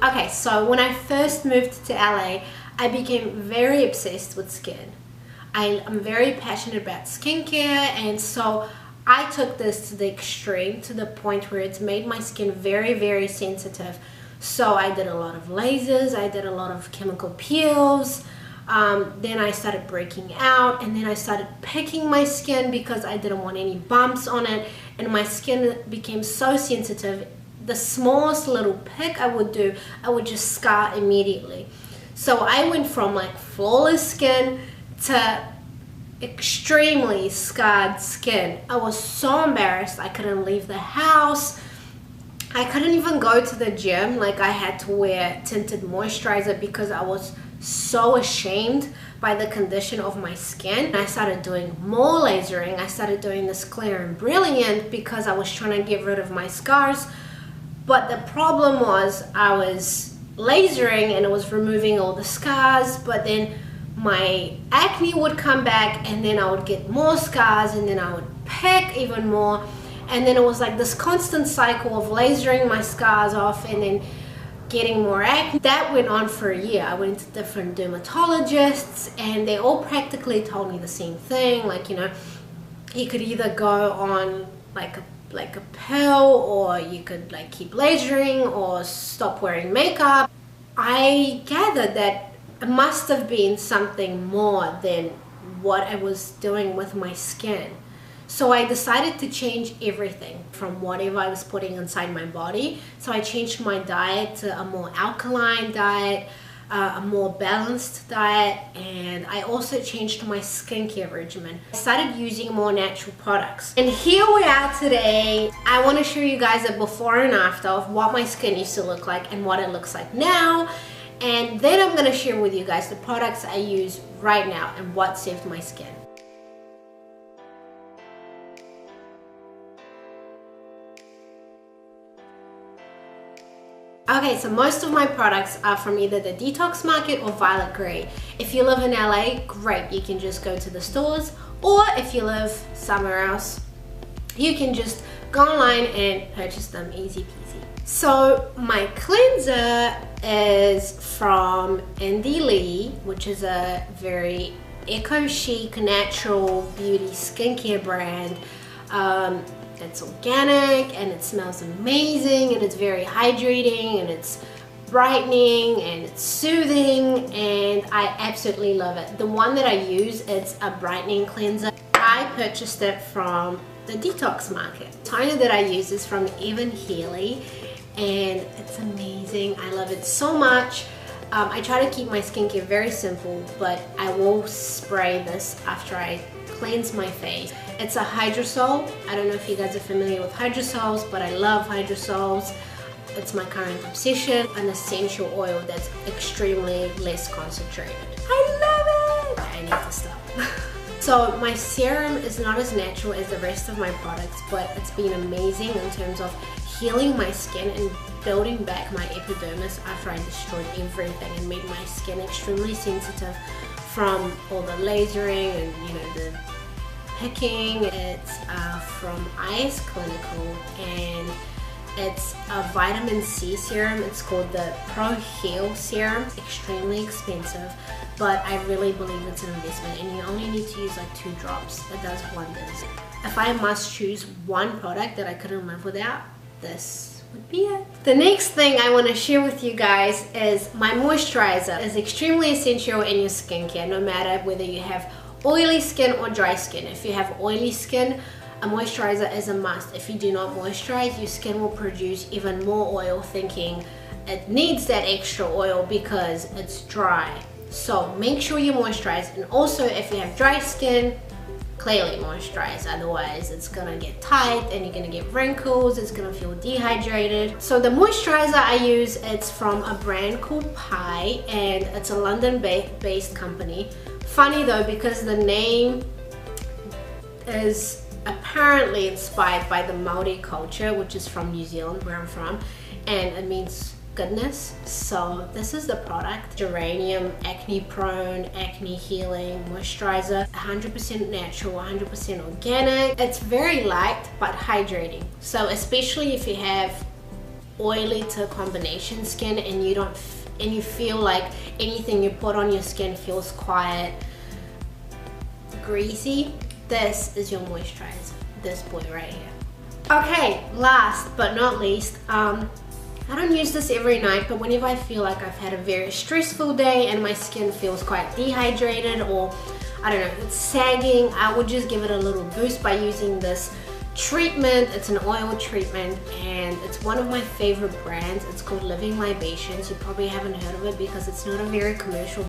Okay, so when I first moved to LA, I became very obsessed with skin. I'm very passionate about skincare, and so I took this to the extreme, to the point where it's made my skin very, very sensitive. So I did a lot of lasers, I did a lot of chemical peels, then I started breaking out, and then I started picking my skin because I didn't want any bumps on it, and my skin became so sensitive. The smallest little pick I would do, I would just scar immediately. So I went from like flawless skin to extremely scarred skin. I was so embarrassed. I couldn't leave the house. I couldn't even go to the gym. Like, I had to wear tinted moisturizer because I was so ashamed by the condition of my skin. I started doing more lasering. I started doing this Clear and Brilliant because I was trying to get rid of my scars. But the problem was I was lasering and it was removing all the scars, but then my acne would come back, and then I would get more scars, and then I would pick even more, and then it was like this constant cycle of lasering my scars off and then getting more acne. That went on for a year. I went to different dermatologists, and they all practically told me the same thing, like, you know, you could either go on like a pill, or you could like keep lasering or stop wearing makeup. I gathered that it must have been something more than what I was doing with my skin. So I decided to change everything from whatever I was putting inside my body. So I changed my diet to a more alkaline diet, a more balanced diet, and I also changed my skincare regimen. I started using more natural products. And here we are today. I want to show you guys a before and after of what my skin used to look like and what it looks like now. And then I'm going to share with you guys the products I use right now and what saved my skin. Okay, so most of my products are from either the Detox Market or Violet Grey. If you live in LA, great, you can just go to the stores, or if you live somewhere else, you can just go online and purchase them, easy peasy. So my cleanser is from Indie Lee, which is a very eco-chic, natural beauty skincare brand. It's organic and it smells amazing, and it's very hydrating, and it's brightening, and it's soothing, and I absolutely love it. The one that I use, it's a brightening cleanser. I purchased it from the Detox Market. The toner that I use is from Evan Healy, and it's amazing. I love it so much. I try to keep my skincare very simple, but I will spray this after I cleanse my face. It's a hydrosol. I don't know if you guys are familiar with hydrosols, but I love hydrosols. It's my current obsession. An essential oil that's extremely less concentrated. I love it! I need to stop. So my serum is not as natural as the rest of my products, but it's been amazing in terms of healing my skin and building back my epidermis after I destroyed everything and made my skin extremely sensitive from all the lasering and, you know, the picking. It's from IS Clinical, and it's a vitamin C serum. It's called the Pro Heal Serum. It's extremely expensive, but I really believe it's an investment, and you only need to use like 2 drops. It does wonders. If I must choose one product that I couldn't live without, this would be it. The next thing I want to share with you guys is my moisturizer. It's extremely essential in your skincare, no matter whether you have oily skin or dry skin. If you have oily skin, a moisturizer is a must. If you do not moisturize, your skin will produce even more oil, thinking it needs that extra oil because it's dry. So make sure you moisturize, and also if you have dry skin, clearly moisturize, otherwise it's gonna get tight and you're gonna get wrinkles, it's gonna feel dehydrated. So the moisturizer I use, it's from a brand called Pi, and it's a London-based company. Funny though, because the name is apparently inspired by the Maori culture, which is from New Zealand, where I'm from, and it means goodness. So this is the product: geranium acne prone, acne healing moisturizer, 100% natural, 100% organic. It's very light but hydrating, so especially if you have oily to combination skin and you feel like anything you put on your skin feels quite greasy, this is your moisturizer, this boy right here. Okay, last but not least, I don't use this every night, but whenever I feel like I've had a very stressful day and my skin feels quite dehydrated, or I don't know, it's sagging, I would just give it a little boost by using this treatment. It's an oil treatment and it's one of my favorite brands. It's called Living Libations. You probably haven't heard of it because it's not a very commercial